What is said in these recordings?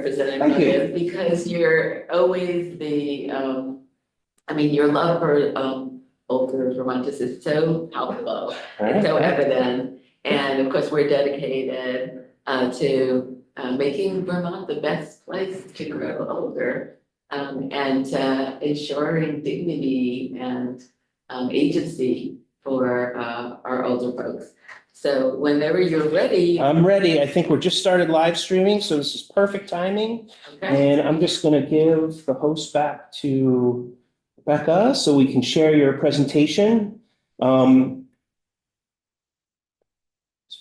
Representative Moyes, because you're always the, your love for, older Vermonters is so palpable and so evident. And of course, we're dedicated, to, making Vermont the best place to grow older. And ensuring dignity and, agency for, our older folks. So whenever you're ready. I'm ready. I think we're just started live streaming, so this is perfect timing. Okay. And I'm just going to give the host back to Rebecca so we can share your presentation. Just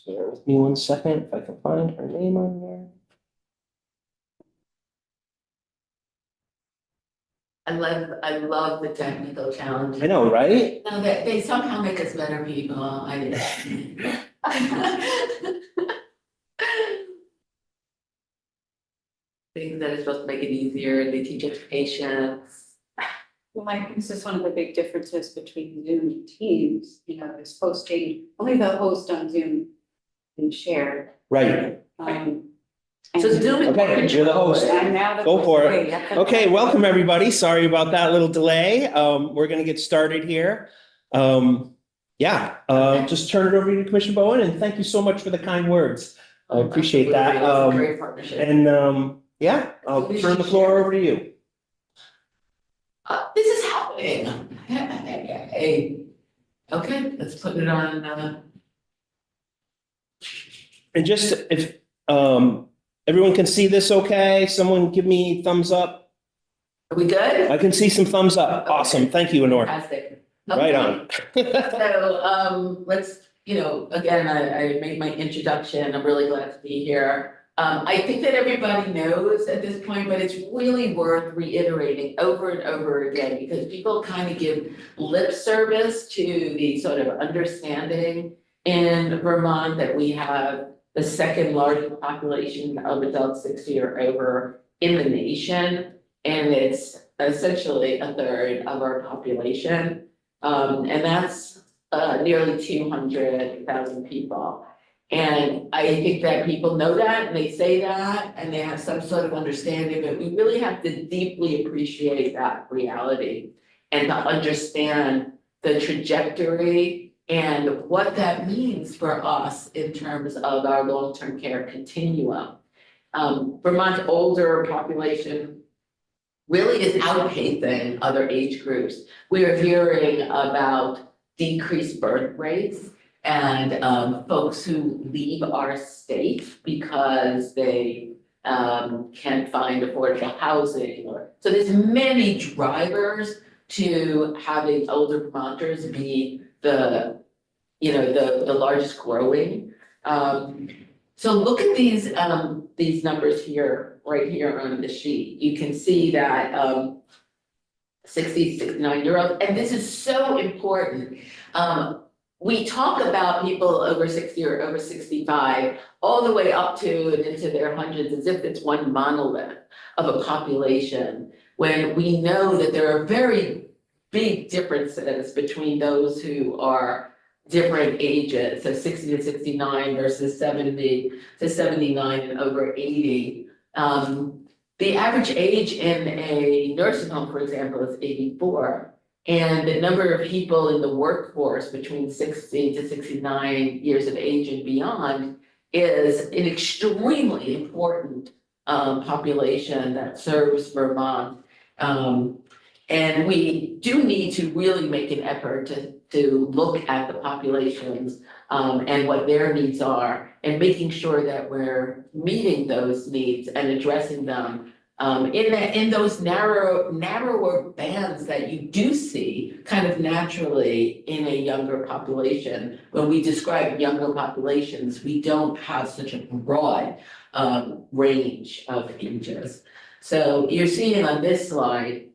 bear with me 1 second if I can find her name on there. I love the technical challenge. I know, right? No, they somehow make us better people. Things that are supposed to make it easier, they teach us patience. Well, I think this is one of the big differences between Zoom and Teams, is hosting, only the host on Zoom can share. Right. So Zoom is Okay, you're the host. And now the Go for host- it. Okay, welcome everybody. Sorry about that little delay. We're going to get started here. Just turn it over to you, Commissioner Bowen, and thank you so much for the kind words. I appreciate that. It's a great partnership. And I'll turn the floor over to you. This is happening. Hey. Okay, let's put it on. And just if everyone can see this okay, someone give me thumbs up. Are we good? I can see some thumbs up. Okay. Awesome. Thank you, Honor. Fantastic. Right on. So, let's, again, I made my introduction. I'm really glad to be here. I think that everybody knows at this point, but it's really worth reiterating over and over again, because people kind of give lip service to the sort of understanding in Vermont that we have the second largest population of adults 60 or over in the nation. And it's essentially a third of our population. And that's nearly 200,000 people. And I think that people know that and they say that and they have some sort of understanding, but we really have to deeply appreciate that reality and to understand the trajectory and what that means for us in terms of our long-term care continuum. Vermont's older population really is outpacing other age groups. We are hearing about decreased birth rates and folks who leave our state because they can't find affordable housing. So there's many drivers to having older Vermonters be the largest growing. So look at these numbers here, right here on the sheet. You can see that 60, 69-year-olds, and this is so important. We talk about people over 60 or over 65, all the way up to and into their hundreds, as if it's one monolith of a population, when we know that there are very big differences between those who are different ages, so 60 to 69 versus 70 to 79 and over 80. The average age in a nursing home, for example, is 84. And the number of people in the workforce between 60 to 69 years of age and beyond is an extremely important population that serves Vermont. And we do need to really make an effort to look at the populations and what their needs are, and making sure that we're meeting those needs and addressing them in those narrower bands that you do see kind of naturally in a younger population. When we describe younger populations, we don't have such a broad range of ages. So you're seeing on this slide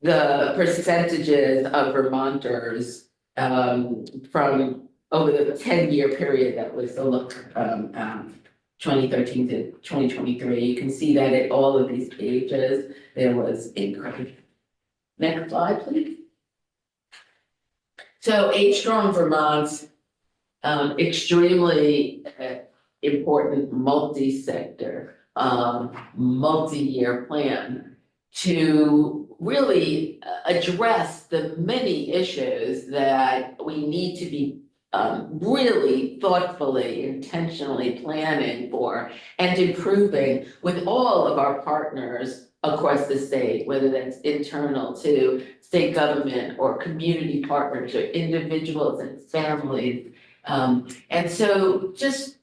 the percentages of Vermonters from over the 10-year period that was the look 2013 to 2023. You can see that at all of these ages, there was increase. Next slide, please. So age strong Vermont's extremely important multi-sector, multi-year plan to really address the many issues that we need to be really thoughtfully, intentionally planning for and improving with all of our partners across the state, whether that's internal to state government or community partners or individuals and families. And so just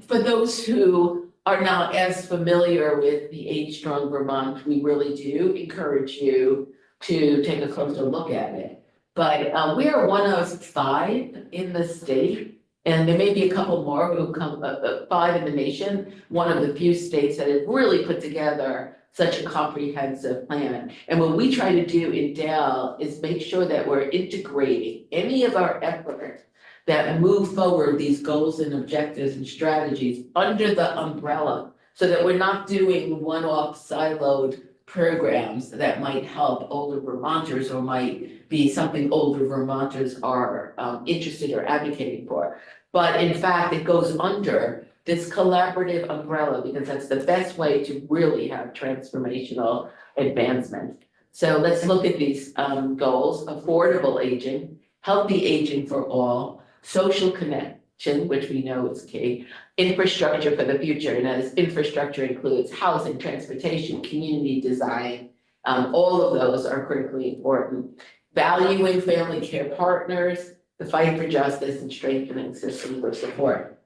for those who are not as familiar with the Age Strong Vermont, we really do encourage you to take a closer look at it. But we are one of 5 in the state, and there may be a couple more who come, 5 in the nation, one of the few states that have really put together such a comprehensive plan. And what we try to do in Dale is make sure that we're integrating any of our efforts that move forward these goals and objectives and strategies under the umbrella, so that we're not doing one-off siloed programs that might help older Vermonters or might be something older Vermonters are interested or advocating for. But in fact, it goes under this collaborative umbrella because that's the best way to really have transformational advancement. So let's look at these goals: affordable aging, healthy aging for all, social connection, which we know is key, infrastructure for the future, and as infrastructure includes housing, transportation, community design, all of those are critically important. Valuing family care partners, the fight for justice, and strengthening systems of support.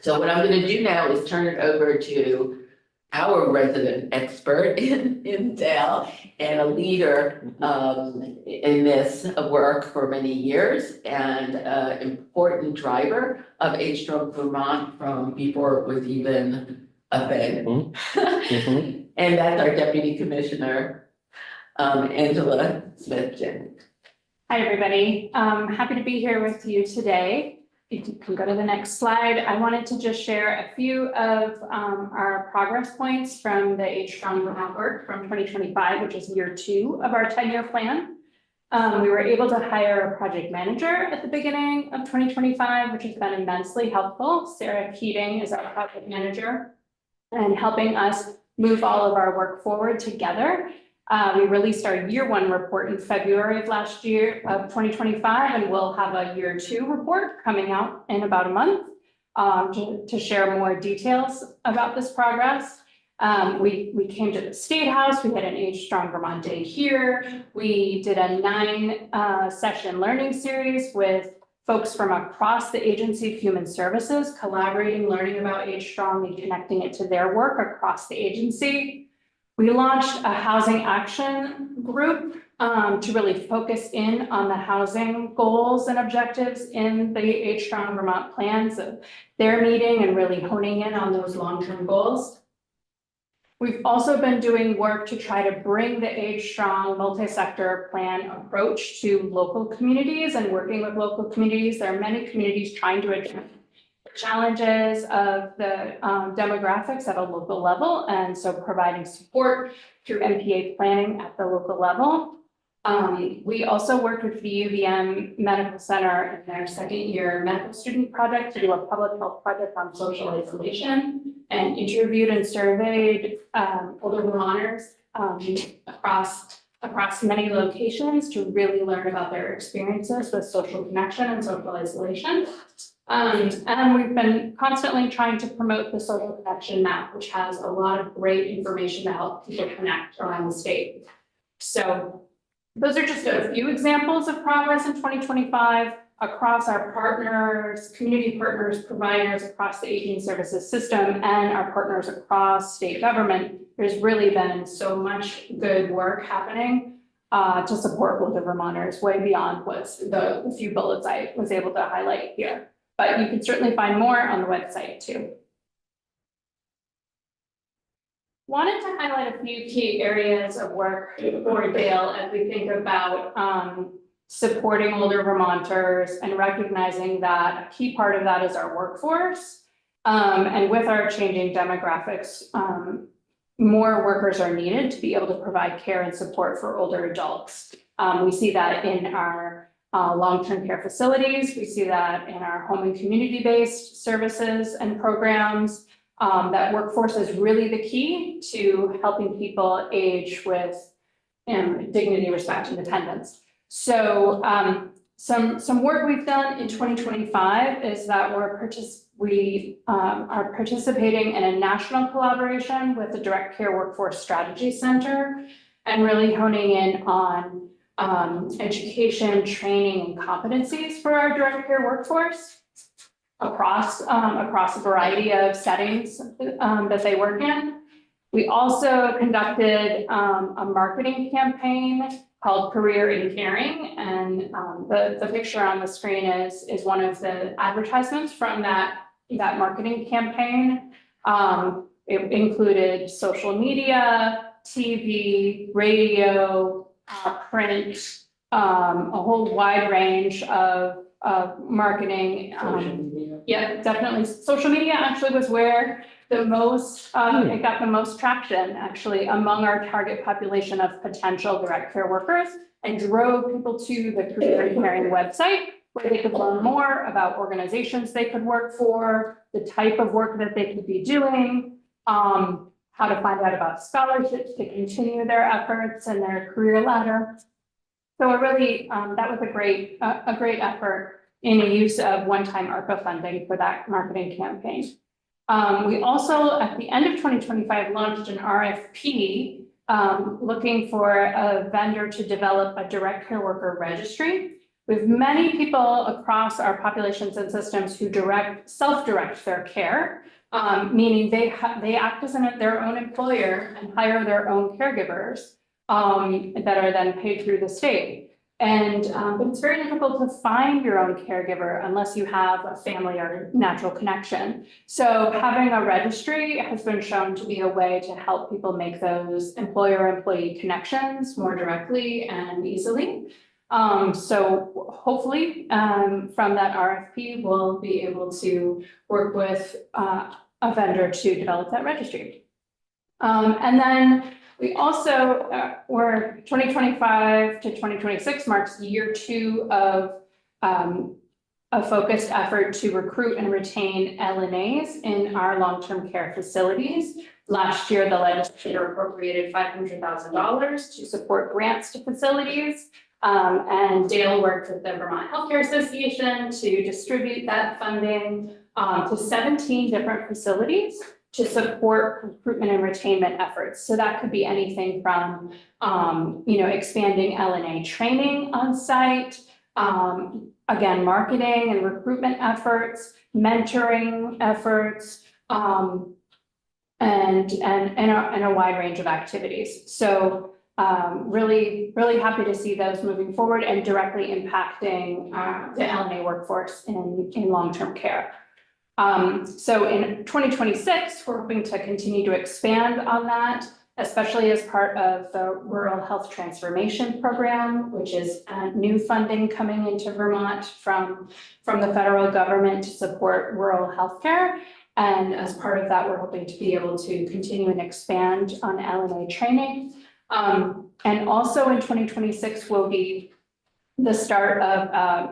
So what I'm going to do now is turn it over to our resident expert in Dale and a leader in this work for many years and important driver of Age Strong Vermont from before it was even a thing. Mm-hmm. And that's our Deputy Commissioner, Angela Smith-Jennings. Hi, everybody. Happy to be here with you today. If you can go to the next slide, I wanted to just share a few of our progress points from the Age Strong Vermont work from 2025, which is year 2 of our 10-year plan. We were able to hire a project manager at the beginning of 2025, which has been immensely helpful. Sarah Keating is our project manager and helping us move all of our work forward together. We released our year 1 report in February of last year of 2025, and we'll have a year 2 report coming out in about a month to share more details about this progress. We came to the State House, we had an Age Strong Vermont Day here. We did a 9-session learning series with folks from across the Agency of Human Services, collaborating, learning about Age Strong and connecting it to their work across the agency. We launched a housing action group to really focus in on the housing goals and objectives in the Age Strong Vermont plans of their meeting and really honing in on those long-term goals. We've also been doing work to try to bring the Age Strong multi-sector plan approach to local communities and working with local communities. There are many communities trying to address challenges of the demographics at a local level, and so providing support through MPA planning at the local level. We also worked with the UVM Medical Center in their 2nd year medical student project to do a public health project on social isolation and interviewed and surveyed older Vermonters across many locations to really learn about their experiences with social connection and social isolation. And we've been constantly trying to promote the social connection map, which has a lot of great information to help people connect around the state. So those are just a few examples of progress in 2025 across our partners, community partners, providers across the aging services system, and our partners across state government. There's really been so much good work happening to support older Vermonters, way beyond what's the few bullets I was able to highlight here. But you can certainly find more on the website too. Wanted to highlight a few key areas of work for Dale as we think about supporting older Vermonters and recognizing that a key part of that is our workforce. And with our changing demographics, more workers are needed to be able to provide care and support for older adults. We see that in our long-term care facilities. We see that in our home and community-based services and programs. That workforce is really the key to helping people age with dignity, respect, and attendance. So some work we've done in 2025 is that we are participating in a national collaboration with the Direct Care Workforce Strategy Center and really honing in on education, training, and competencies for our direct care workforce across a variety of settings that they work in. We also conducted a marketing campaign called Career in Caring, and the picture on the screen is one of the advertisements from that marketing campaign. It included social media, TV, radio, print, a whole wide range of marketing. Social media. Yeah, definitely. Social media actually was where the most, it got the most traction actually among our target population of potential direct care workers, and drove people to the Career in Caring website where they could learn more about organizations they could work for, the type of work that they could be doing, how to find out about scholarships to continue their efforts and their career ladder. So it really, that was a great effort in the use of one-time ARPA funding for that marketing campaign. We also, at the end of 2025, launched an RFP looking for a vendor to develop a direct care worker registry. We have many people across our populations and systems who self-direct their care, meaning they act as their own employer and hire their own caregivers that are then paid through the state. And but it's very difficult to find your own caregiver unless you have a family or natural connection. So having a registry has been shown to be a way to help people make those employer-employee connections more directly and easily. So hopefully from that RFP, we'll be able to work with a vendor to develop that registry. And then we also, 2025 to 2026 marks year 2 of a focused effort to recruit and retain LNAs in our long-term care facilities. Last year, the legislature appropriated $500,000 to support grants to facilities. And Dale worked with the Vermont Healthcare Association to distribute that funding to 17 different facilities to support recruitment and retainment efforts. So that could be anything from, expanding LNA training on site, again, marketing and recruitment efforts, mentoring efforts, and a wide range of activities. So really happy to see those moving forward and directly impacting the LNA workforce in long-term care. So in 2026, we're hoping to continue to expand on that, especially as part of the Rural Health Transformation Program, which is new funding coming into Vermont from the federal government to support rural healthcare. And as part of that, we're hoping to be able to continue and expand on LNA training. And also in 2026 will be the start of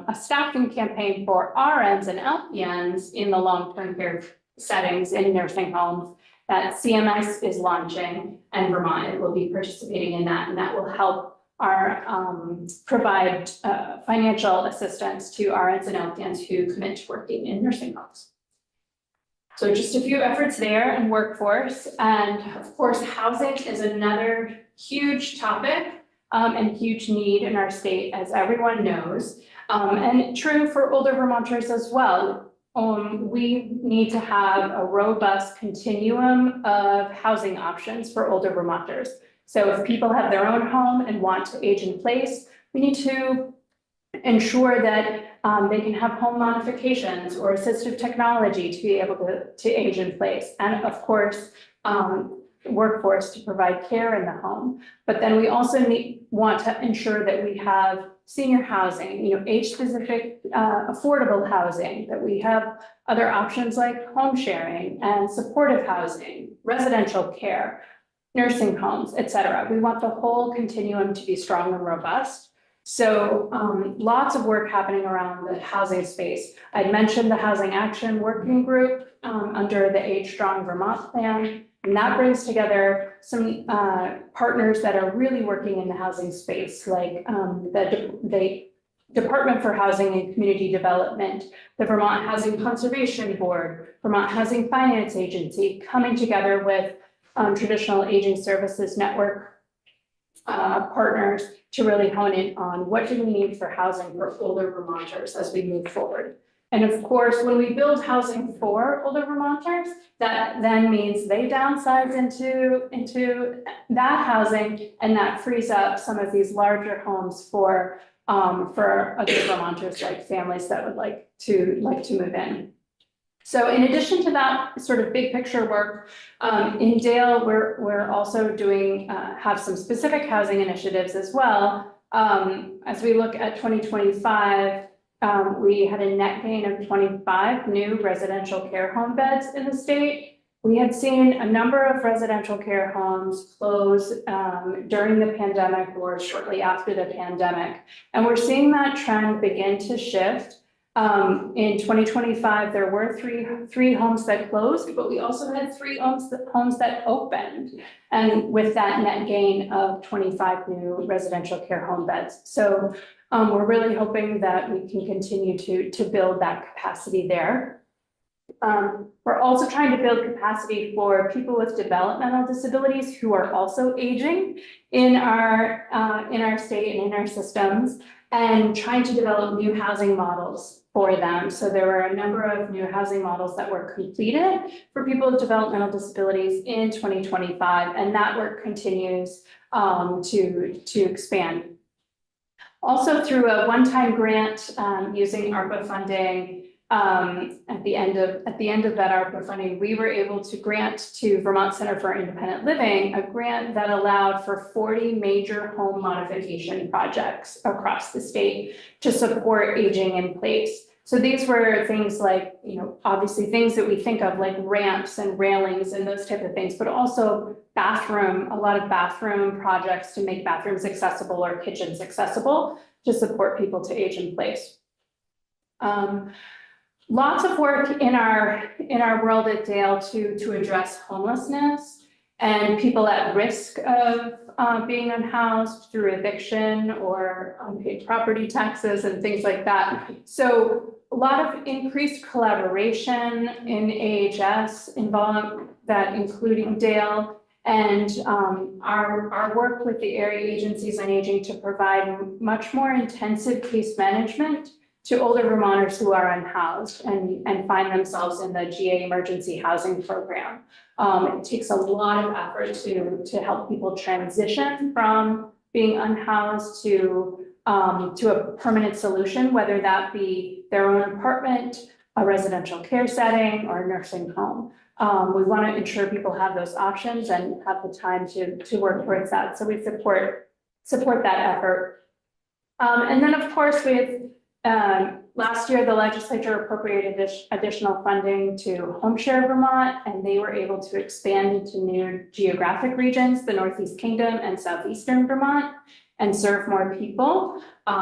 a staffing campaign for RNs and LPNs in the long-term care settings in nursing homes that CMS is launching, and Vermont will be participating in that, and that will help our provide financial assistance to RNs and LPNs who commit to working in nursing homes. So just a few efforts there and workforce, and of course, housing is another huge topic. And huge need in our state, as everyone knows, and true for older Vermonters as well. We need to have a robust continuum of housing options for older Vermonters. So if people have their own home and want to age in place, we need to ensure that they can have home modifications or assistive technology to be able to age in place. And of course, workforce to provide care in the home. But then we also want to ensure that we have senior housing, age-specific, affordable housing, that we have other options like home sharing and supportive housing, residential care, nursing homes, et cetera. We want the whole continuum to be strong and robust. So lots of work happening around the housing space. I'd mentioned the Housing Action Working Group under the Age Strong Vermont Plan. And that brings together some partners that are really working in the housing space, like the Department for Housing and Community Development, the Vermont Housing Conservation Board, Vermont Housing Finance Agency, coming together with traditional aging services network partners to really hone in on what do we need for housing for older Vermonters as we move forward. And of course, when we build housing for older Vermonters, that then means they downsize into that housing, and that frees up some of these larger homes for other Vermonters, like families that would like to move in. So in addition to that sort of big picture work, in Dale, we're also doing, have some specific housing initiatives as well. As we look at 2025, we had a net gain of 25 new residential care home beds in the state. We had seen a number of residential care homes close during the pandemic or shortly after the pandemic. And we're seeing that trend begin to shift. In 2025, there were three homes that closed, but we also had three homes that opened, and with that net gain of 25 new residential care home beds. So we're really hoping that we can continue to build that capacity there. We're also trying to build capacity for people with developmental disabilities who are also aging in our state and in our systems, and trying to develop new housing models for them. So there were a number of new housing models that were completed for people with developmental disabilities in 2025, and that work continues to expand. Also through a one-time grant using ARPA funding, at the end of that ARPA funding, we were able to grant to Vermont Center for Independent Living a grant that allowed for 40 major home modification projects across the state to support aging in place. So these were things like, obviously things that we think of like ramps and railings and those type of things, but also a lot of bathroom projects to make bathrooms accessible or kitchens accessible to support people to age in place. Lots of work in our world at Dale to address homelessness and people at risk of being unhoused through eviction or unpaid property taxes and things like that. So a lot of increased collaboration in AHS involved that, including Dale, and our work with the area agencies on aging to provide much more intensive case management to older Vermonters who are unhoused and find themselves in the GA emergency housing program. It takes a lot of effort to help people transition from being unhoused to a permanent solution, whether that be their own apartment, a residential care setting, or a nursing home. We want to ensure people have those options and have the time to work towards that. So we support that effort. And then of course last year, the legislature appropriated additional funding to Home Share Vermont, and they were able to expand into new geographic regions, the Northeast Kingdom and Southeastern Vermont, and serve more people.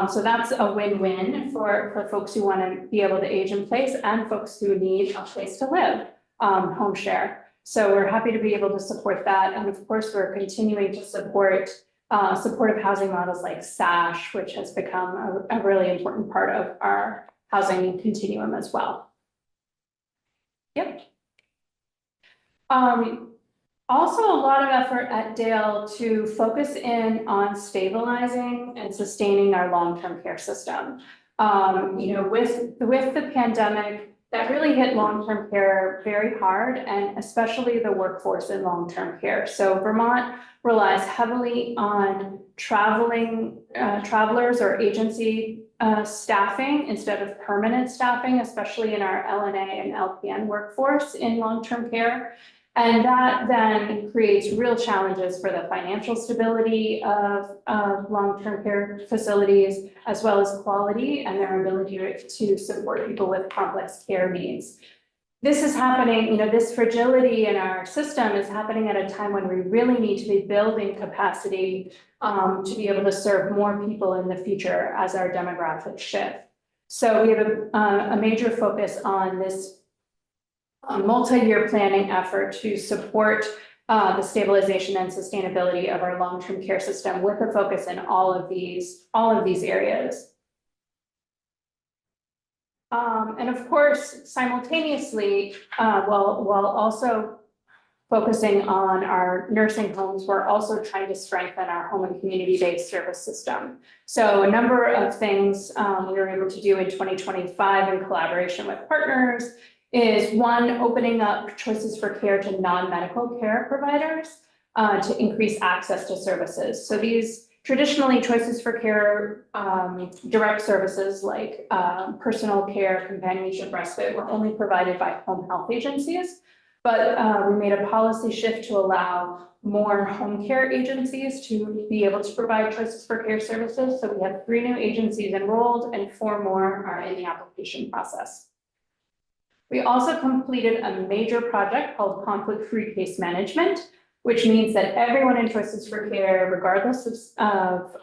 So that's a win-win for folks who want to be able to age in place and folks who need a place to live, Home Share. So we're happy to be able to support that. And of course, we're continuing to support supportive housing models like SASH, which has become a really important part of our housing continuum as well. Yep. Also a lot of effort at Dale to focus in on stabilizing and sustaining our long-term care system. With the pandemic, that really hit long-term care very hard, and especially the workforce in long-term care. So Vermont relies heavily on travelers or agency staffing instead of permanent staffing, especially in our LNA and LPN workforce in long-term care. And that then creates real challenges for the financial stability of long-term care facilities, as well as quality and their ability to support people with complex care needs. this is happening, this fragility in our system is happening at a time when we really need to be building capacity to be able to serve more people in the future as our demographics shift. So we have a major focus on this multi-year planning effort to support the stabilization and sustainability of our long-term care system with a focus in all of these areas. And of course, simultaneously, while also focusing on our nursing homes, we're also trying to strengthen our home and community-based service system. So a number of things we were able to do in 2025 in collaboration with partners is one, opening up choices for care to non-medical care providers to increase access to services. So these traditionally choices for care, direct services like personal care, companionship, respite were only provided by home health agencies. But we made a policy shift to allow more home care agencies to be able to provide choices for care services. So we have 3 new agencies enrolled and 4 more are in the application process. We also completed a major project called conflict-free case management, which means that everyone in Choices for Care, regardless of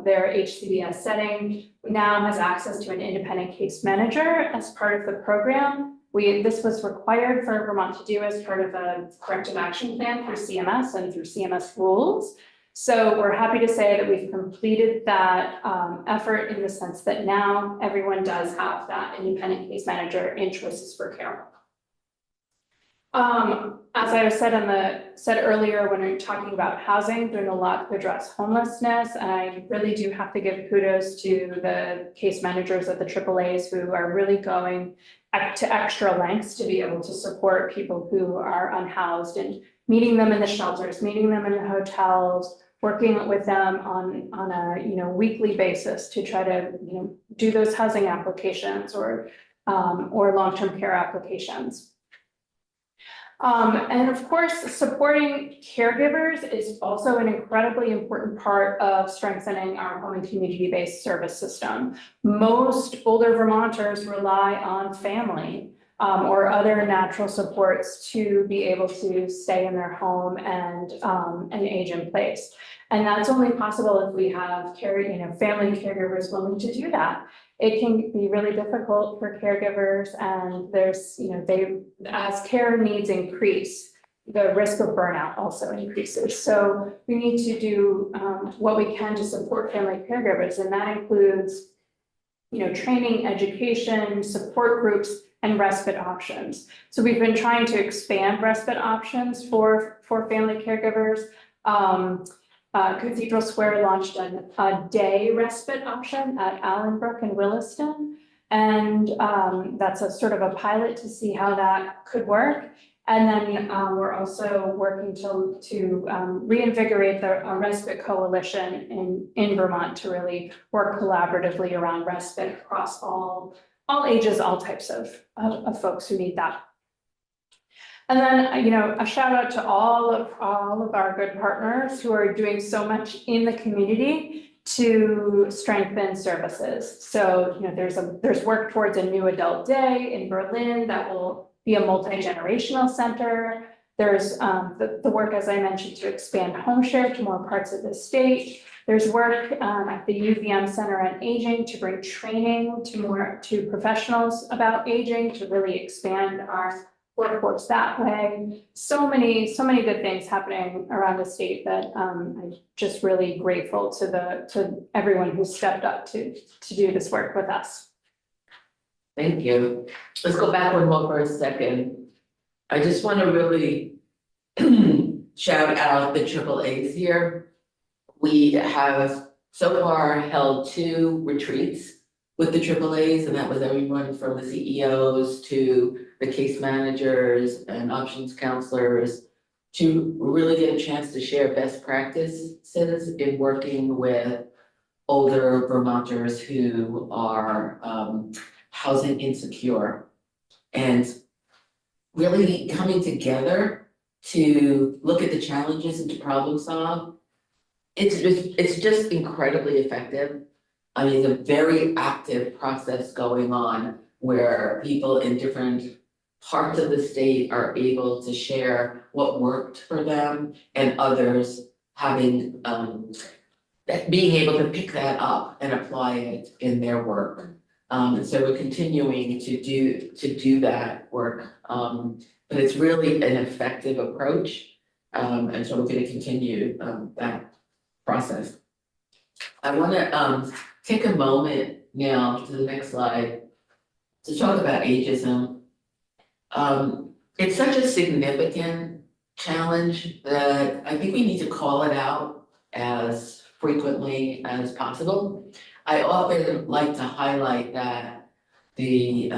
their HCBS setting, now has access to an independent case manager as part of the program. This was required for Vermont to do as part of a corrective action plan through CMS and through CMS rules. So we're happy to say that we've completed that effort in the sense that now everyone does have that independent case manager in Choices for Care. As I said earlier, when we were talking about housing, doing a lot to address homelessness, and I really do have to give kudos to the case managers at the AAAs who are really going to extra lengths to be able to support people who are unhoused and meeting them in the shelters, meeting them in the hotels, working with them on a weekly basis to try to do those housing applications or long-term care applications. And of course, supporting caregivers is also an incredibly important part of strengthening our home and community-based service system. Most older Vermonters rely on family or other natural supports to be able to stay in their home and age in place. And that's only possible if we have family caregivers willing to do that. It can be really difficult for caregivers, and there's, as care needs increase, the risk of burnout also increases. So we need to do what we can to support family caregivers, and that includes, training, education, support groups, and respite options. So we've been trying to expand respite options for family caregivers. Cathedral Square launched a day respite option at Allenbrook and Williston. And that's a sort of a pilot to see how that could work. And then we're also working to reinvigorate the respite coalition in Vermont to really work collaboratively around respite across all ages, all types of folks who need that. And then, a shout out to all of our good partners who are doing so much in the community to strengthen services. So, there's work towards a new adult day in Berlin that will be a multi-generational center. There's the work, as I mentioned, to expand home share to more parts of the state. There's work at the UVM Center on Aging to bring training to professionals about aging to really expand our workforce that way. So many good things happening around the state that I'm just really grateful to everyone who stepped up to do this work with us. Thank you. Let's go back one more for a second. I just want to really shout out the AAAs here. We have so far held 2 retreats with the AAAs, and that was everyone from the CEOs to the case managers and options counselors to really get a chance to share best practices in working with older Vermonters who are housing insecure and really coming together to look at the challenges and to problem solve. It's just incredibly effective. I mean, it's a very active process going on where people in different parts of the state are able to share what worked for them and others having, that being able to pick that up and apply it in their work. And so we're continuing to do that work, but it's really an effective approach. And so we're gonna continue, that process. I wanna, take a moment now to the next slide to talk about ageism. It's such a significant challenge that I think we need to call it out as frequently as possible. I often like to highlight that the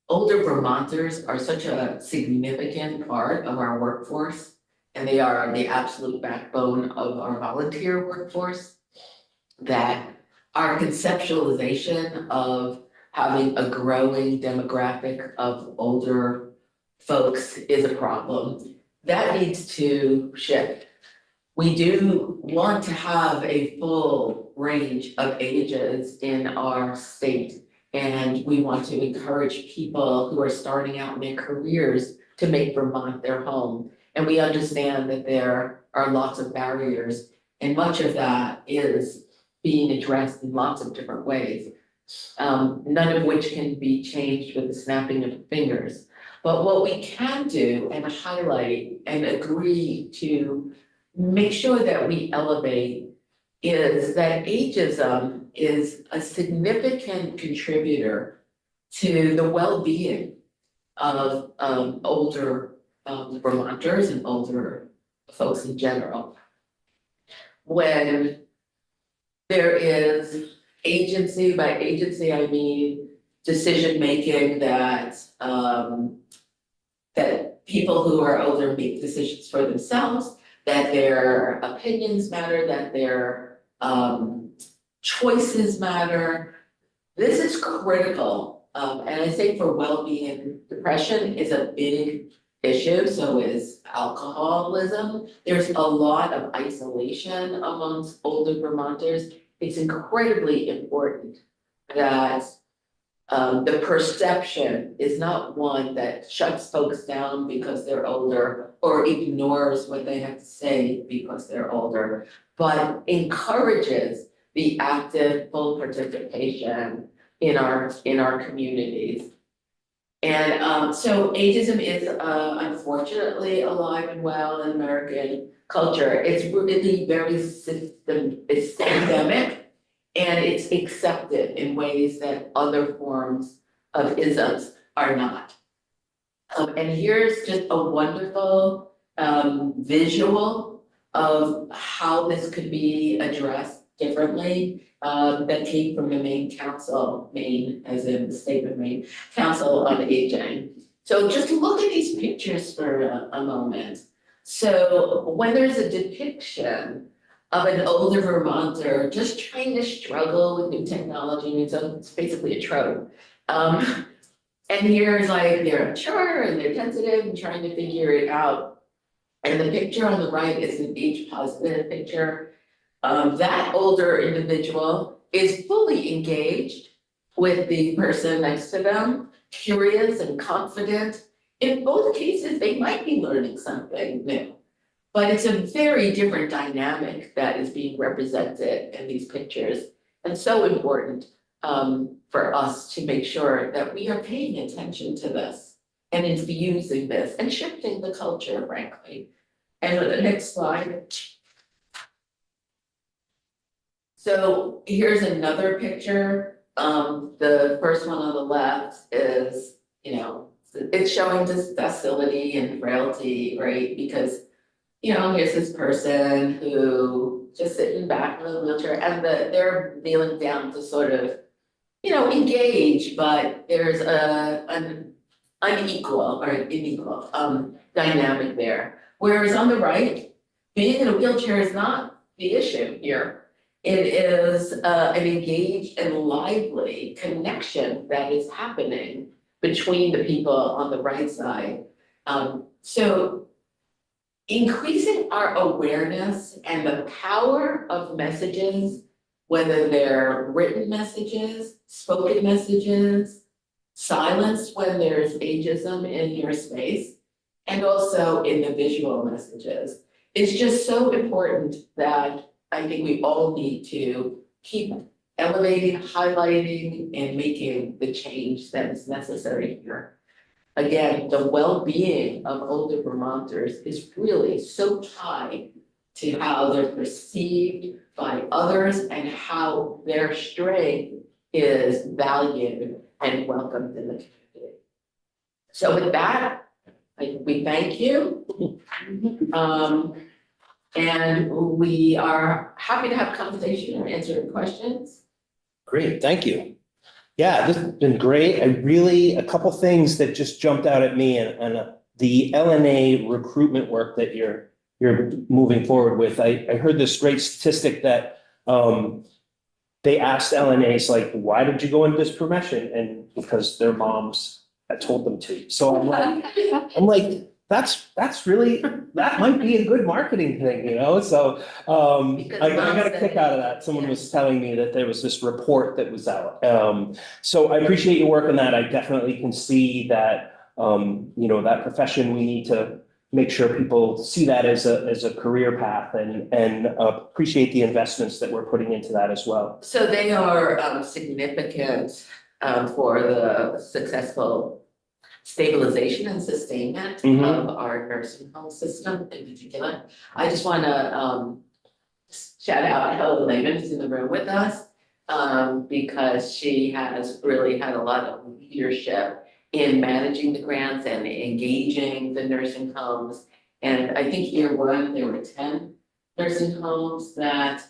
older Vermonters are such a significant part of our workforce, and they are the absolute backbone of our volunteer workforce, that our conceptualization of having a growing demographic of older folks is a problem. That needs to shift. We do want to have a full range of ages in our state, and we want to encourage people who are starting out in their careers to make Vermont their home. And we understand that there are lots of barriers, and much of that is being addressed in lots of different ways, none of which can be changed with the snapping of fingers. But what we can do and highlight and agree to make sure that we elevate is that ageism is a significant contributor to the well-being of older Vermonters and older folks in general. When there is agency, by agency I mean decision-making that that people who are older make decisions for themselves, that their opinions matter, that their choices matter. This is critical, and I think for well-being, depression is a big issue, so is alcoholism. There's a lot of isolation amongst older Vermonters. It's incredibly important that the perception is not one that shuts folks down because they're older or ignores what they have to say because they're older, but encourages the active, full participation in our communities. And so ageism is unfortunately alive and well in American culture. It's really very it's systemic. And it's accepted in ways that other forms of isms are not. And here's just a wonderful visual of how this could be addressed differently that came from the Maine Council, Maine as in the state of Maine, Council on Aging. So just look at these pictures for a moment. So when there's a depiction of an older Vermonter just trying to struggle with new technology, and so it's basically a trope. And here's like they're unsure and they're tentative and trying to figure it out. And the picture on the right is an age positive picture. That older individual is fully engaged with the person next to them, curious and confident. In both cases, they might be learning something new. But it's a very different dynamic that is being represented in these pictures. And so important for us to make sure that we are paying attention to this and infusing this and shifting the culture, frankly. And with the next slide. So here's another picture. The first one on the left is, it's showing just docility and frailty, right? Because here's this person who just sitting back in a wheelchair and they're kneeling down to sort of, engage, but there's an unequal or unequal dynamic there. Whereas on the right, being in a wheelchair is not the issue here. It is an engaged and lively connection that is happening between the people on the right side. So increasing our awareness and the power of messages, whether they're written messages, spoken messages, silenced when there's ageism in your space and also in the visual messages. It's just so important that I think we all need to keep elevating, highlighting, and making the change that is necessary here. Again, the well-being of older Vermonters is really so tied to how they're perceived by others and how their strength is valued and welcomed in the community. So with that, we thank you. And we are happy to have a conversation and answer questions. Great, thank you. Yeah, this has been great. A couple things that just jumped out at me and the LNA recruitment work that you're moving forward with. I heard this great statistic that they asked LNAs like, why did you go into this profession? And because their moms had told them to. So I'm like, that's really, that might be a good marketing thing, you know? So I got a kick out of that. Someone was telling me that there was this report that was out. So I appreciate your work on that. I definitely can see that, that profession, we need to make sure people see that as a career path and appreciate the investments that we're putting into that as well. So they are significant for the successful stabilization and sustainment of our nursing home system in particular. I just want to shout out Helen Lehman, who's in the room with us, because she has really had a lot of leadership in managing the grants and engaging the nursing homes. And I think year one, there were 10 nursing homes that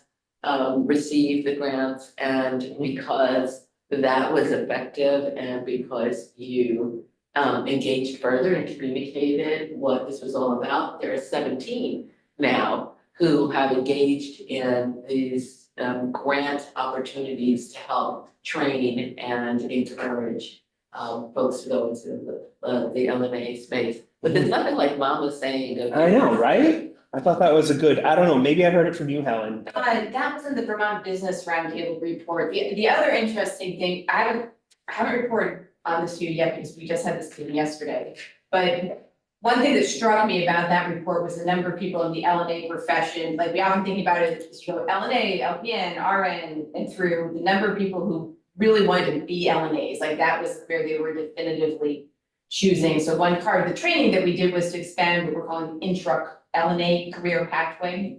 received the grants. And because that was effective and because you engaged further and communicated what this was all about, there are 17 now who have engaged in these grant opportunities to help train and encourage folks to go into the LMA space. But there's nothing like Mom was saying. I know, right? I thought that was I don't know, maybe I heard it from you, Helen. That was in the Vermont Business Roundtable report. The other interesting thing, I haven't reported on this to you yet because we just had this meeting yesterday. But one thing that struck me about that report was the number of people in the LNA profession. Like we often think about it as LNA, LPN, RN, and through the number of people who really wanted to be LNAs. Like that was where they were definitively choosing. So one part of the training that we did was to expand what we're calling intra LNA career pathway.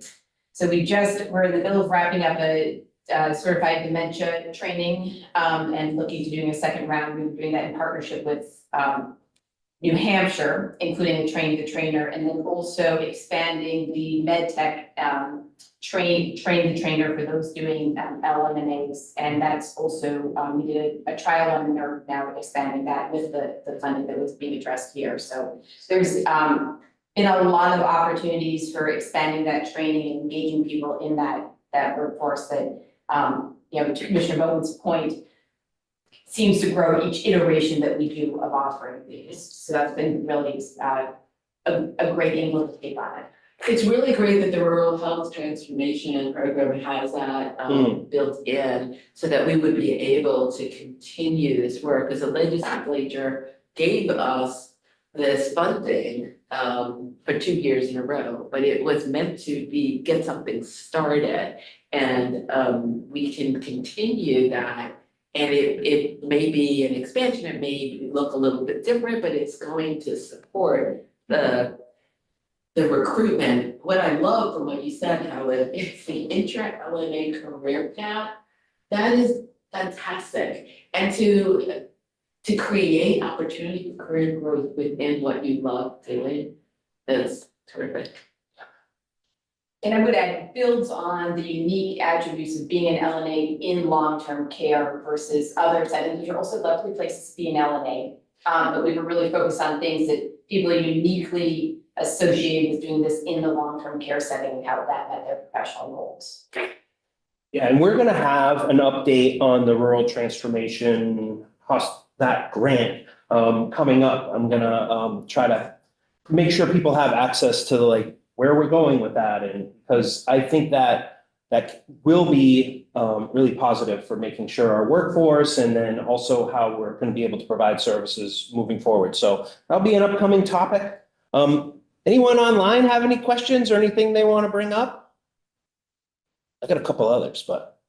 So we're in the middle of wrapping up a certified dementia training and looking to doing a second round. We were doing that in partnership with New Hampshire, including a train the trainer, and then also expanding the med tech train the trainer for those doing LMNAs. And that's also, we did a trial on and are now expanding that with the funding that was being addressed here. So there's been a lot of opportunities for expanding that training and engaging people in that workforce that, to Commissioner Bowen's point, seems to grow each iteration that we do of offering these. So that's been really a great angle to take on it. It's really great that the Rural Health Transformation Program has that built in so that we would be able to continue this work, because the legislature gave us this funding for 2 years in a row, but it was meant to get something started, and we can continue that. And it may be an expansion, it may look a little bit different, but it's going to support the recruitment. What I love from what you said, Helen, it's the intra-LNA career path. That is fantastic. And to create opportunity for career growth within what you love doing is terrific. And I would add, it builds on the unique attributes of being an LNA in long-term care versus other settings. These are also lovely places to be an LNA. But we were really focused on things that people are uniquely associated with doing this in the long-term care setting and how that met their professional goals. Yeah, and we're gonna have an update on the rural transformation that grant coming up. I'm gonna try to make sure people have access to like where we're going with that, and because I think that that will be really positive for making sure our workforce and then also how we're going to be able to provide services moving forward. So that'll be an upcoming topic. Anyone online have any questions or anything they want to bring up? I got a couple others, but.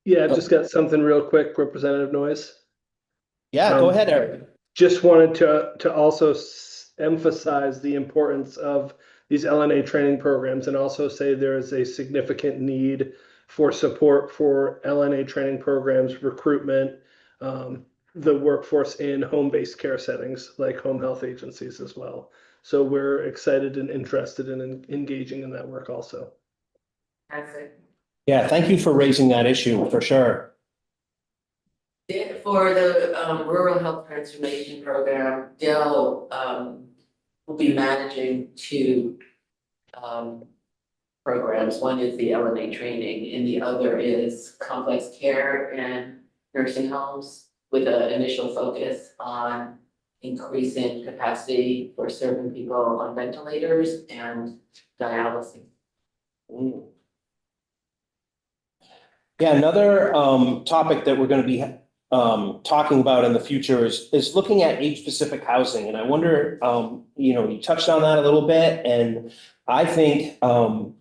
Yeah, I just got something real quick, Representative Noyes. Yeah, go ahead, Eric. Just wanted to also emphasize the importance of these LNA training programs and also say there is a significant need for support for LNA training programs, recruitment, the workforce in home-based care settings like home health agencies as well. So we're excited and interested in engaging in that work also. That's it. Yeah, thank you for raising that issue for sure. For the rural health transformation program, Dell will be managing two programs. One is the LNA training and the other is complex care and nursing homes with an initial focus on increasing capacity for serving people on ventilators and dialysis. Mm. Yeah, another topic that we're going to be talking about in the future is looking at age-specific housing. And I wonder, you touched on that a little bit. And I think,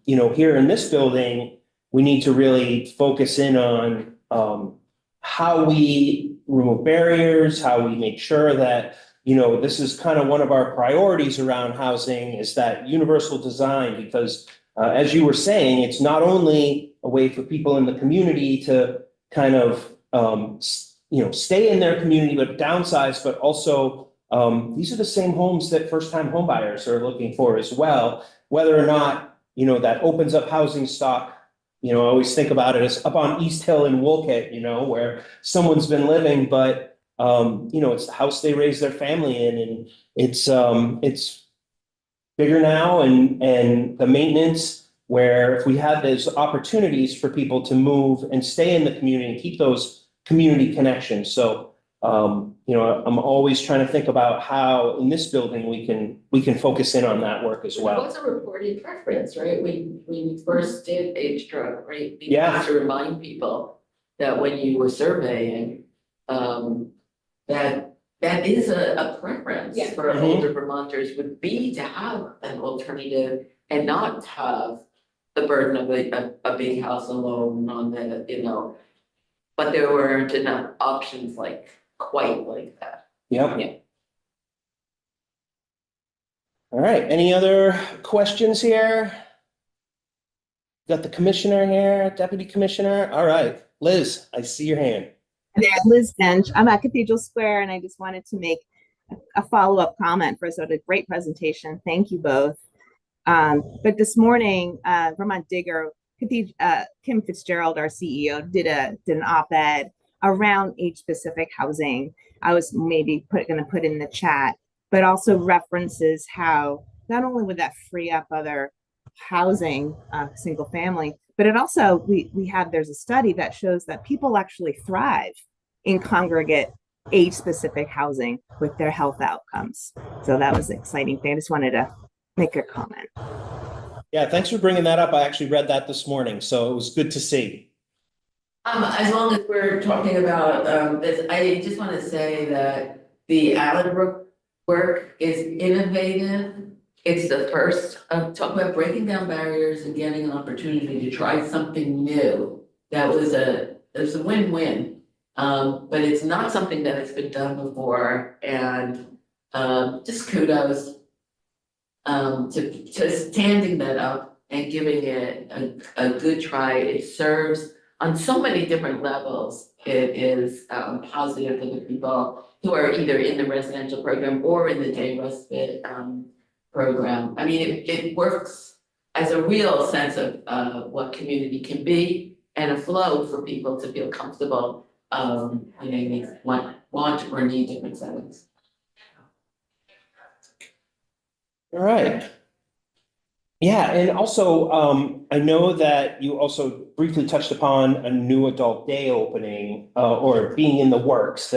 here in this building, we need to really focus in on how we remove barriers, how we make sure that, this is kind of one of our priorities around housing is that universal design, because as you were saying, it's not only a way for people in the community to kind of, stay in their community, but downsize, but also these are the same homes that first-time home buyers are looking for as well. Whether or not, that opens up housing stock, I always think about it as up on East Hill in Woolkit, where someone's been living, but, it's the house they raised their family in, and it's bigger now, and the maintenance, where if we have those opportunities for people to move and stay in the community and keep those community connections. So, I'm always trying to think about how in this building we can focus in on that work as well. What's a reported preference, right? When we first did age drug, right? We Yeah. used to remind people that when you were surveying, that is a preference Yeah. for older Vermonters would be to have an alternative and not have the burden of a big house alone on the, but there weren't enough options quite like that. Yep. Yeah. All right, any other questions here? Got the commissioner here, deputy commissioner. All right, Liz, I see your hand. There, Liz Dench. I'm at Cathedral Square, and I just wanted to make a follow-up comment. First, what a great presentation. Thank you both. But this morning, Vermont Digger, Kim Fitzgerald, our CEO, did an op-ed around age-specific housing. I was maybe going to put in the chat, but also references how not only would that free up other housing, single family, but it also, there's a study that shows that people actually thrive in congregate age-specific housing with their health outcomes. So that was an exciting thing. I just wanted to make a comment. Yeah, thanks for bringing that up. I actually read that this morning, so it was good to see. As long as we're talking about this, I just want to say that the Allenbrook work is innovative. It's the first talk about breaking down barriers and getting an opportunity to try something new. There's a win-win, but it's not something that has been done before, and just kudos to standing that up and giving it a good try. It serves on so many different levels. It is positive for the people who are either in the residential program or in the day respite program. I mean, it works as a real sense of what community can be and a flow for people to feel comfortable, want or need different settings. All right. Yeah, and also, I know that you also briefly touched upon a new adult day opening or being in the works.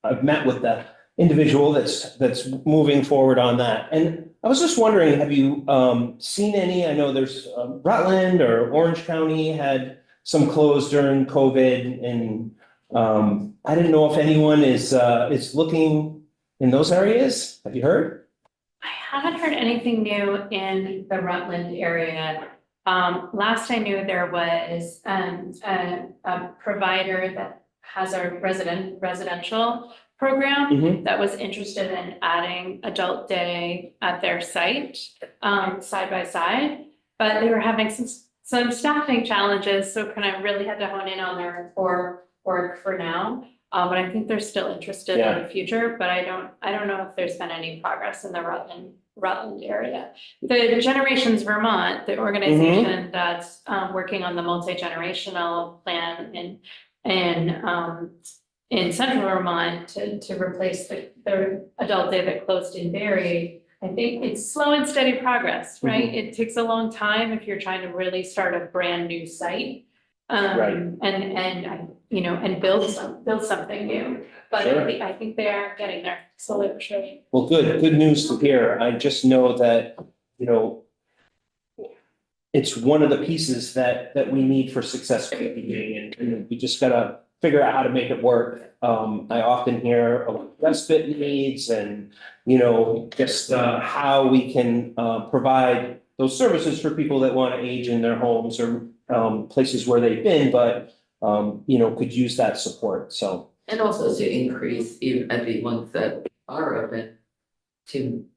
I've met with the individual that's moving forward on that. And I was just wondering, have you seen any, I know there's Rutland or Orange County had some closed during COVID, and I didn't know if anyone is looking in those areas. Have you heard? I haven't heard anything new in the Rutland area. Last I knew, there was a provider that has a residential program Mhm. that was interested in adding adult day at their site, side by side. But they were having some staffing challenges, so kind of really had to hone in on their core work for now. But I think they're still interested in the future, but I don't know if there's been any progress in the Rutland area. The Generations Vermont, the organization that's working on the multi-generational plan in central Vermont to replace the adult day that closed in Barry. I think it's slow and steady progress, right? It takes a long time if you're trying to really start a brand new site. And build something new, but Sure. I think they are getting there slowly but surely. Well, good news to hear. I just know that, it's one of the pieces that we need for successful meeting, and we just gotta figure out how to make it work. I often hear of respite needs and, just how we can provide those services for people that want to age in their homes or places where they've been, but could use that support, so. And also to increase even at the ones that are open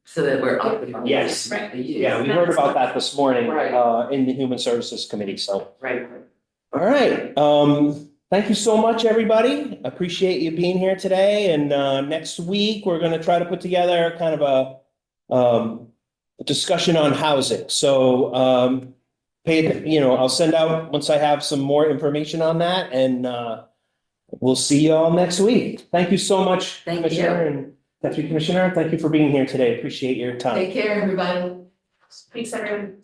so that we're optimizing. Yes. the use. Yeah, we heard about that this morning, Right. in the Human Services Committee, so. Right. All right, thank you so much, everybody. Appreciate you being here today, and, next week, we're gonna try to put together kind of a discussion on housing, so, I'll send out once I have some more information on that, and, we'll see you all next week. Thank you so much, Thank you. Commissioner and Deputy Commissioner. Thank you for being here today. Appreciate your time. Take care, everybody. Thanks, everyone.